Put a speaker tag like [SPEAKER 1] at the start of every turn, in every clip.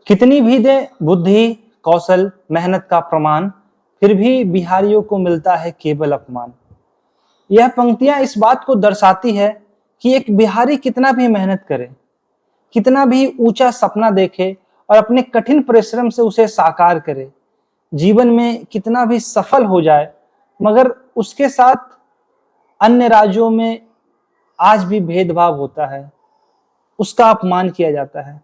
[SPEAKER 1] कितनी भी दे बुद्धि कौशल मेहनत का प्रमाण, फिर भी बिहारियों को मिलता है केवल अपमान। यह पंक्तियां इस बात को दर्शाती है कि एक बिहारी कितना भी मेहनत करे, कितना भी ऊंचा सपना देखे और अपने कठिन परिश्रम से उसे साकार करे, जीवन में कितना भी सफल हो जाए, मगर उसके साथ अन्य राज्यों में आज भी भेदभाव होता है, उसका अपमान किया जाता है।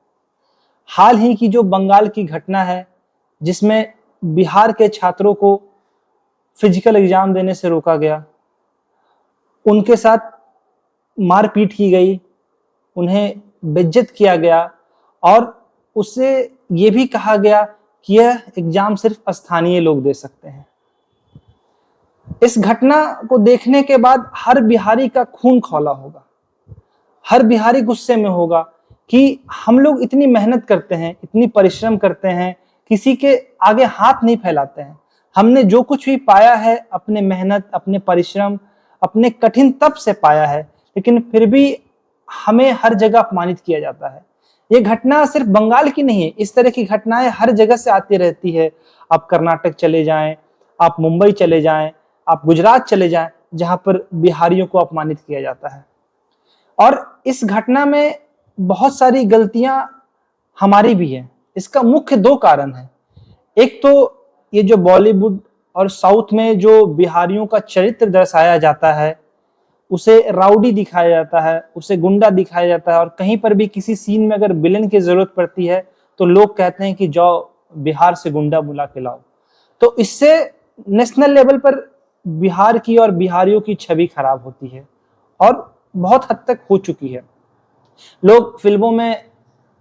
[SPEAKER 1] हाल ही की जो बंगाल की घटना है, जिसमें बिहार के छात्रों को फिजिकल एग्जाम देने से रोका गया, उनके साथ मारपीट की गई, उन्हें बेइज्जत किया गया और उससे ये भी कहा गया कि यह एग्जाम सिर्फ स्थानीय लोग दे सकते हैं। इस घटना को देखने के बाद हर बिहारी का खून खौला होगा, हर बिहारी गुस्से में होगा कि हम लोग इतनी मेहनत करते हैं, इतनी परिश्रम करते हैं, किसी के आगे हाथ नहीं फैलाते हैं। हमने जो कुछ भी पाया है अपने मेहनत, अपने परिश्रम, अपने कठिन तप से पाया है, लेकिन फिर भी हमें हर जगह अपमानित किया जाता है। ये घटना सिर्फ बंगाल की नहीं है, इस तरह की घटनाएं हर जगह से आती रहती है। आप कर्नाटक चले जाएं, आप मुंबई चले जाएं, आप गुजरात चले जाएं, जहां पर बिहारियों को अपमानित किया जाता है। और इस घटना में बहुत सारी गलतियां हमारी भी हैं। इसका मुख्य दो कारण है। एक तो ये जो बॉलीवुड और साउथ में जो बिहारियों का चरित्र दर्शाया जाता है, उसे राउडी दिखाया जाता है, उसे गुंडा दिखाया जाता है, और कहीं पर भी किसी सीन में अगर विलेन की जरूरत पड़ती है तो लोग कहते हैं कि जाओ बिहार से गुंडा बुला के लाओ। तो इससे नेशनल लेवल पर बिहार की और बिहारियों की छवि खराब होती है और बहुत हद तक हो चुकी है। लोग फिल्मों में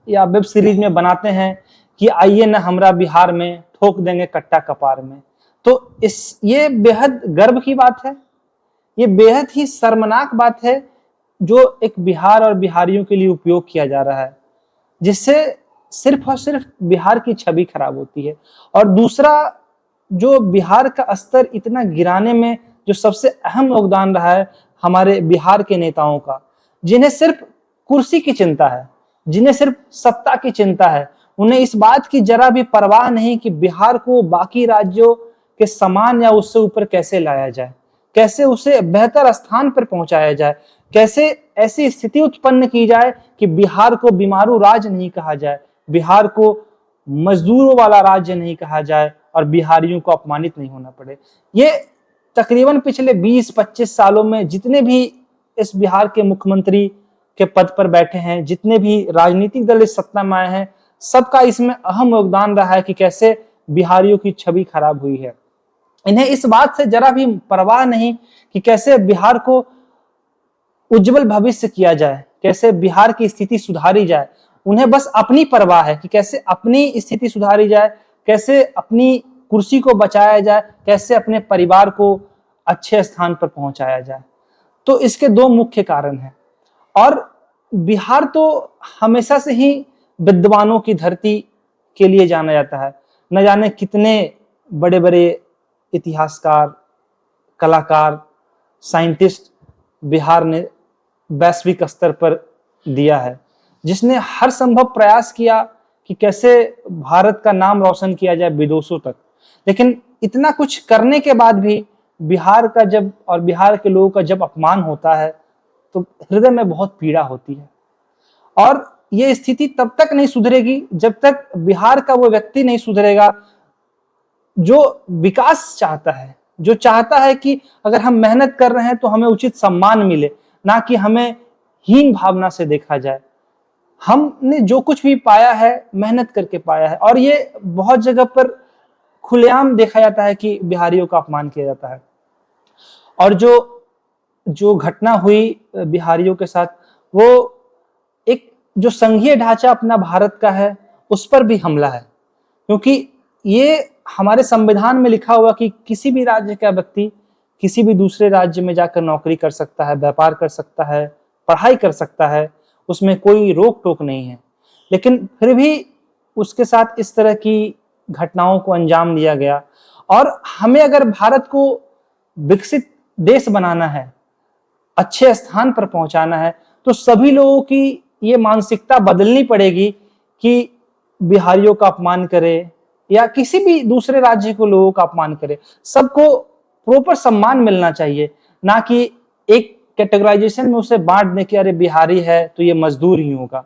[SPEAKER 1] या वेब सीरीज में बनाते हैं कि आइए ना हमरा बिहार में, ठोक देंगे कट्टा कपार में। तो ये बेहद गर्व की बात है, ये बेहद ही शर्मनाक बात है जो एक बिहार और बिहारियों के लिए उपयोग किया जा रहा है, जिससे सिर्फ और सिर्फ बिहार की छवि खराब होती है। और दूसरा, जो बिहार का स्तर इतना गिराने में जो सबसे अहम योगदान रहा है हमारे बिहार के नेताओं का, जिन्हें सिर्फ कुर्सी की चिंता है, जिन्हें सिर्फ सत्ता की चिंता है, उन्हें इस बात की जरा भी परवाह नहीं कि बिहार को बाकी राज्यों के समान या उससे ऊपर कैसे लाया जाए, कैसे उसे बेहतर स्थान पर पहुंचाया जाए, कैसे ऐसी स्थिति उत्पन्न की जाए कि बिहार को बीमारू राज्य नहीं कहा जाए, बिहार को मजदूरों वाला राज्य नहीं कहा जाए और बिहारियों को अपमानित नहीं होना पड़े। ये तकरीबन पिछले 20-25 सालों में जितने भी इस बिहार के मुख्यमंत्री के पद पर बैठे हैं, जितने भी राजनीतिक दल इस सत्ता में आए हैं, सबका इसमें अहम योगदान रहा है कि कैसे बिहारियों की छवि खराब हुई है। इन्हें इस बात से जरा भी परवाह नहीं कि कैसे बिहार को उज्जवल भविष्य किया जाए, कैसे बिहार की स्थिति सुधारी जाए। उन्हें बस अपनी परवाह है कि कैसे अपनी स्थिति सुधारी जाए, कैसे अपनी कुर्सी को बचाया जाए, कैसे अपने परिवार को अच्छे स्थान पर पहुंचाया जाए। तो इसके दो मुख्य कारण हैं। और बिहार तो हमेशा से ही विद्वानों की धरती के लिए जाना जाता है। न जाने कितने बड़े बड़े इतिहासकार, कलाकार, साइंटिस्ट बिहार ने वैश्विक स्तर पर दिया है, जिसने हर संभव प्रयास किया कि कैसे भारत का नाम रोशन किया जाए विदेशों तक। लेकिन इतना कुछ करने के बाद भी बिहार का जब और बिहार के लोगों का जब अपमान होता है तो हृदय में बहुत पीड़ा होती है। और ये स्थिति तब तक नहीं सुधरेगी जब तक बिहार का वो व्यक्ति नहीं सुधरेगा जो विकास चाहता है, जो चाहता है कि अगर हम मेहनत कर रहे हैं तो हमें उचित सम्मान मिले, ना कि हमें हीन भावना से देखा जाए। हमने जो कुछ भी पाया है मेहनत करके पाया है, और ये बहुत जगह पर खुलेआम देखा जाता है कि बिहारियों का अपमान किया जाता है। और जो घटना हुई बिहारियों के साथ, वो एक जो संघीय ढांचा अपना भारत का है उस पर भी हमला है, क्योंकि ये हमारे संविधान में लिखा हुआ कि किसी भी राज्य का व्यक्ति किसी भी दूसरे राज्य में जाकर नौकरी कर सकता है, व्यापार कर सकता है, पढ़ाई कर सकता है, उसमें कोई रोक टोक नहीं है। लेकिन फिर भी उसके साथ इस तरह की घटनाओं को अंजाम दिया गया। और हमें अगर भारत को विकसित देश बनाना है, अच्छे स्थान पर पहुंचाना है, तो सभी लोगों की ये मानसिकता बदलनी पड़ेगी कि बिहारियों का अपमान करे या किसी भी दूसरे राज्य के लोगों का अपमान करे, सबको प्रॉपर सम्मान मिलना चाहिए, ना कि एक कैटेगराइजेशन में उसे बांट दें कि अरे बिहारी है तो ये मजदूर ही होगा।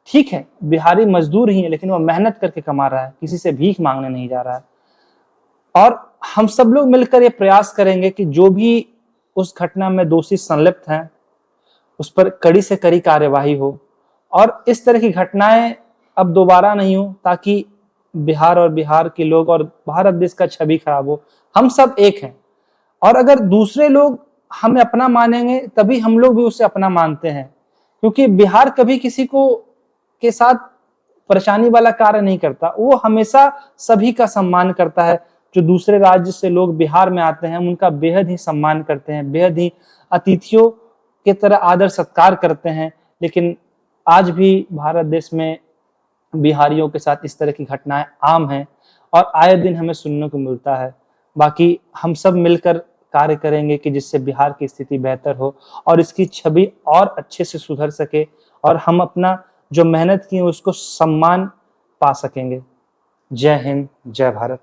[SPEAKER 1] ठीक है, बिहारी मजदूर ही है, लेकिन वो मेहनत करके कमा रहा है, किसी से भीख मांगने नहीं जा रहा है। और हम सब लोग मिलकर ये प्रयास करेंगे कि जो भी उस घटना में दोषी संलिप्त हैं उस पर कड़ी से कड़ी कार्यवाही हो और इस तरह की घटनाएं अब दोबारा नहीं हो, ताकि बिहार और बिहार के लोग और भारत देश का छवि खराब हो। हम सब एक हैं और अगर दूसरे लोग हमें अपना मानेंगे तभी हम लोग भी उसे अपना मानते हैं, क्योंकि बिहार कभी किसी को के साथ परेशानी वाला कार्य नहीं करता, वो हमेशा सभी का सम्मान करता है। जो दूसरे राज्य से लोग बिहार में आते हैं उनका बेहद ही सम्मान करते हैं, बेहद ही अतिथियों के तरह आदर सत्कार करते हैं। लेकिन आज भी भारत देश में बिहारियों के साथ इस तरह की घटनाएं आम हैं और आए दिन हमें सुनने को मिलता है। बाकी हम सब मिलकर कार्य करेंगे कि जिससे बिहार की स्थिति बेहतर हो और इसकी छवि और अच्छे से सुधर सके और हम अपना जो मेहनत की है उसको सम्मान पा सकेंगे। जय हिंद, जय भारत।